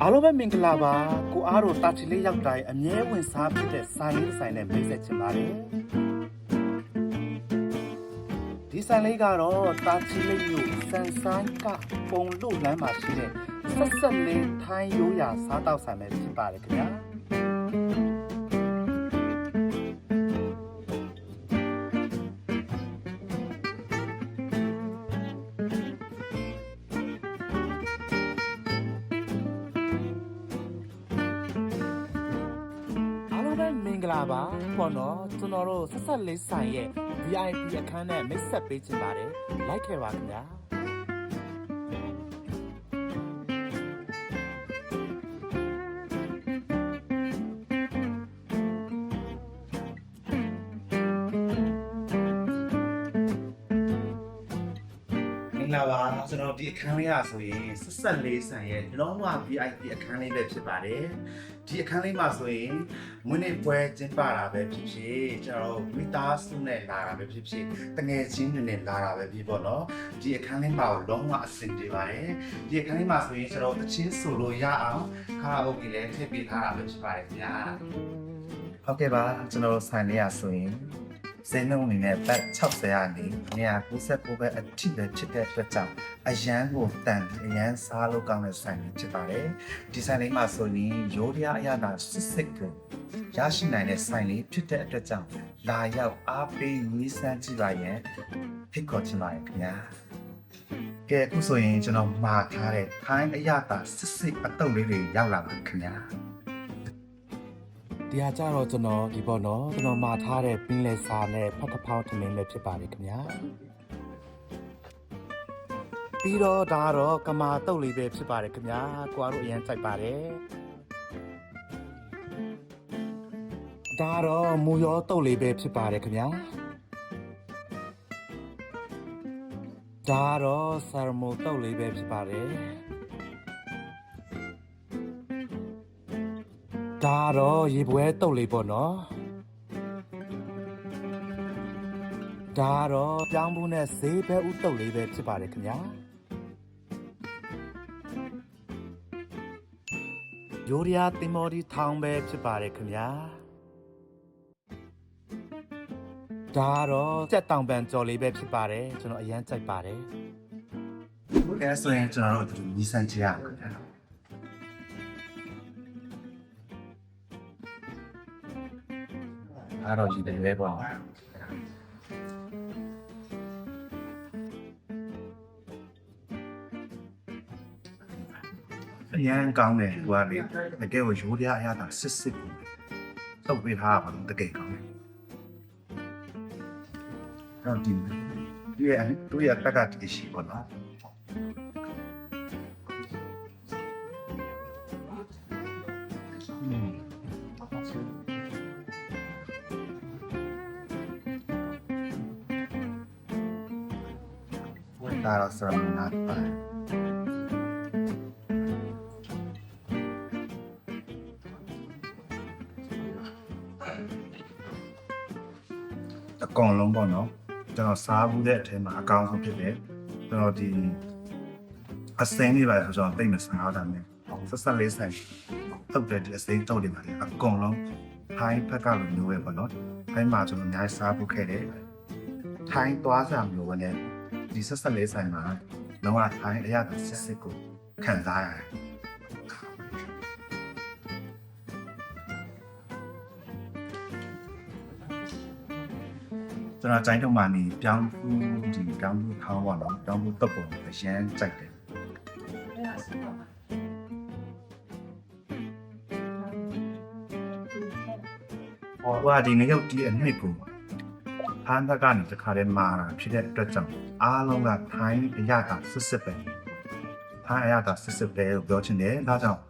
အားလုံးပဲမင်္ဂလာပါကိုအားတို့တာချီလေးရောက်တိုင်းအမြဲဝင်စားဖြစ်တဲ့ဆိုင်လေးဆိုင်နဲ့မိတ်ဆက်ချင်ပါတယ်ဒီဆိုင်လေးကတော့တာချီလေးမြို့စန်ဆိုင်ကပုံလို့လမ်းမှာရှိတဲ့ဆက်ဆက်လေးထိုင်းရိုးရာစားတောက်ဆိုင်ပဲဖြစ်ပါတယ်ခင်ဗျာမင်္ဂလာပါပေါ့နော်ကျွန်တော်တို့ဆက်ဆက်လေးဆိုင်ရဲ့ VIP အခန်းနဲ့မိတ်ဆက်ပေးချင်ပါတယ်လိုက်ခဲ့ပါခင်ဗျာမင်္ဂလာပါကျွန်တော်ဒီအခန်းလေးอ่ะဆိုရင်ဆက်ဆက်လေးဆိုင်ရဲ့လုံးဝ VIP အခန်းလေးပဲဖြစ်ပါတယ်ဒီအခန်းလေးမှာဆိုရင်မွေးနေ့ပွဲကျင်းပတာပဲဖြစ်ဖြစ်ကျွန်တော်မိသားစုနဲ့လာတာပဲဖြစ်ဖြစ်တငယ်ချင်းတွေနဲ့လာတာပဲဖြစ်ပေါ့နော်ဒီအခန်းလေးမှာလုံးဝအဆင်ပြေပါတယ်ဒီအခန်းလေးမှာဆိုရင်ကျွန်တော်တချင်းဆိုလို့ရအောင်ကာရာโอเกလည်းထည့်ပေးထားတာပဲဖြစ်ပါတယ်ခင်ဗျာဟုတ်ကဲ့ပါကျွန်တော်ဆိုင်လေးอ่ะဆိုရင်စင်းလုံးအနေနဲ့ပတ်60ရာနေ199ပဲအထိပဲဖြစ်တဲ့အတွက်ကြောင့်အရန်ကိုတန်အရန်စားလို့ကောင်းတဲ့ဆိုင်လေးဖြစ်ပါတယ်ဒီဆိုင်လေးမှာဆိုရင်ရိုးရာအရသာစစ်ကိုရရှိနိုင်တဲ့ဆိုင်လေးဖြစ်တဲ့အတွက်ကြောင့်လာရောက်အားပေးနီးစမ်းကြည့်ပါရင်ဖိတ်ခေါ်ချင်ပါတယ်ခင်ဗျာကဲအခုဆိုရင်ကျွန်တော်မှာထားတဲ့ထိုင်းအရသာစစ်အတုပ်လေးတွေရောက်လာပါခင်ဗျာဒီဟာကြတော့ကျွန်တော်ဒီပေါ့နော်ကျွန်တော်မှာထားတဲ့ပင်းလဲစာနဲ့ဖတ်ကဖောင်းထမင်းပဲဖြစ်ပါတယ်ခင်ဗျာပြီးတော့ဒါကတော့ကမာတုတ်လေးပဲဖြစ်ပါတယ်ခင်ဗျာကိုအားတို့အရင်ကြိုက်ပါတယ်ဒါတော့မူရောတုတ်လေးပဲဖြစ်ပါတယ်ခင်ဗျာဒါတော့ဆာရမိုတုတ်လေးပဲဖြစ်ပါတယ်ဒါတော့ရေပွဲတုတ်လေးပေါ့နော်ဒါတော့ပြောင်းဘူးနဲ့ဈေးပဲဥတုတ်လေးပဲဖြစ်ပါတယ်ခင်ဗျာရိုးရာတင်မော်ဒီထောင်ပဲဖြစ်ပါတယ်ခင်ဗျာဒါတော့ကြက်တောင်ပန်ကြော်လေးပဲဖြစ်ပါတယ်ကျွန်တော်အရန်ကြိုက်ပါတယ်ဟုတ်ကဲ့ဆိုရင်ကျွန်တော်တို့ဒီနီဆန်ချရအောင်ခင်ဗျာအားတော့ဒီတယ်ပဲပေါ့အရန်ကောင်းတယ်သူကလေတကယ်ကိုရိုးရာအရသာစစ်ကိုသုတ်ပေးထားတာတကယ်ကောင်းတယ်တော့ဒီသူရဲ့တက်ကတည်းရှိပေါ့နော်ဒါတော့ဆရာမနာပါအကောင်လုံးပေါ့နော်ကျွန်တော်စားဘူးတဲ့အထဲမှာအကောင်ဆုံးဖြစ်တယ်ကျွန်တော်ဒီအစင်းလေးပါဆိုတော့တိတ်မစားတာနဲ့ဆက်ဆက်လေးဆိုင်တုတ်တဲ့ဒီအစင်းတုတ်တွေပါလေအကောင်လုံးထိုင်းဘက်ကလိုမျိုးပဲပေါ့နော်ထိုင်းမှာကျွန်တော်အများကြီးစားဖို့ခဲ့တယ်ထိုင်းသွားစားမျိုးပဲနဲ့ဒီဆက်ဆက်လေးဆိုင်မှာလုံးဝထိုင်းအရာစစ်ကိုခံစားရတယ်ကျွန်တော်ကြိုင်းတော့မှနေပြောင်းဖူးဒီပြောင်းဖူးခေါင်းပေါ့နော်ပြောင်းဖူးတပ်ပုံအရန်ကြိုက်တယ်ဟောว่าဒီငရုတ်ဒီအနှစ်ကိုဖန်ဘက်ကနေတခါတည်းမာတာဖြစ်တဲ့အတွက်ကြောင့်အားလုံးကထိုင်းအရာကစစ်ပဲထိုင်းအရာကစစ်ပဲလို့ပြောချင်တယ်ဒါကြောင့်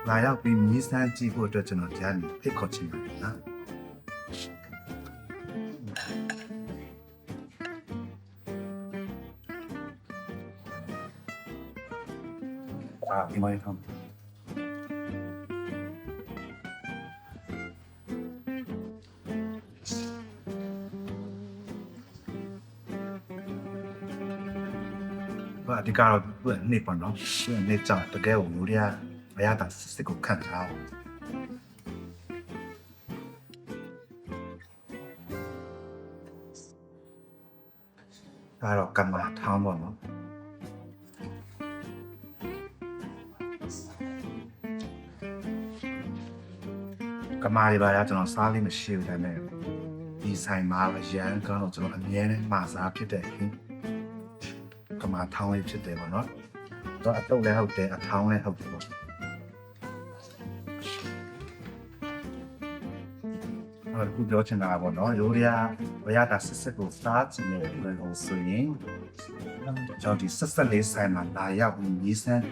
လာရောက်ပြီးမြည်စမ်းကြည့်ဖို့အတွက်ကျွန်တော်ကြားနေဖိတ်ခေါ်ချင်ပါတယ်နော်ဒီမိုင်းဖမ်း အဓိကတော့သူ့အနေပေါ့နော်သူ့အနေကြောင့်တကယ်ကိုလူတွေကမရတာစစ်ကိုခံထားအောင်ဒါတော့ကမ္ဘာထောင်းပေါ့နော်ကမာတွေပါရကျွန်တော်စားလေးမရှိဘူးဒါပေမဲ့ဒီဆိုင်မှာရန်ကောင်းတော့ကျွန်တော်အမြဲတမ်းမှာစားဖြစ်တဲ့ကမာထောင်းလေးဖြစ်တယ်ပေါ့နော်တော့အတုပ်လည်းဟုတ်တယ်အထောင်းလည်းဟုတ်တယ်ပေါ့အခုပြောချင်တာပေါ့နော်ရိုးရာဝရတာစစ်ကိုစားချင်တယ်လို့ဆိုရင်ကျွန်တော်ဒီဆက်လေးဆိုင်မှာလာရောက်ပြီးရေးစမ်း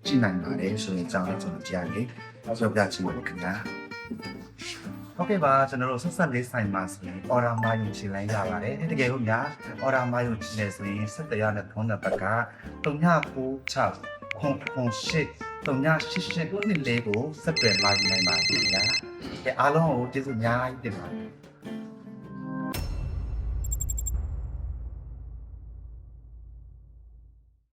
ကြည့်နိုင်ပါတယ်ဆိုရင်ကျွန်တော်ကြားလေးပြောပြချင်တယ်ခင်ဗျာဟုတ်ကဲ့ပါကျွန်တော်တို့ဆက်လေးဆိုင်မှာဆိုရင် order မှာယူချင်လိုက်ရပါတယ်တကယ်လို့များ order မှာယူချင်တယ်ဆိုရင်ဆက်တရားနဲ့ဖုန်းနံပါတ်က3996 38 3988ကိုဆက်သွယ်လာနိုင်ပါခင်ဗျာအားလုံးကိုကျေးဇူးအများကြီးတင်ပါတယ်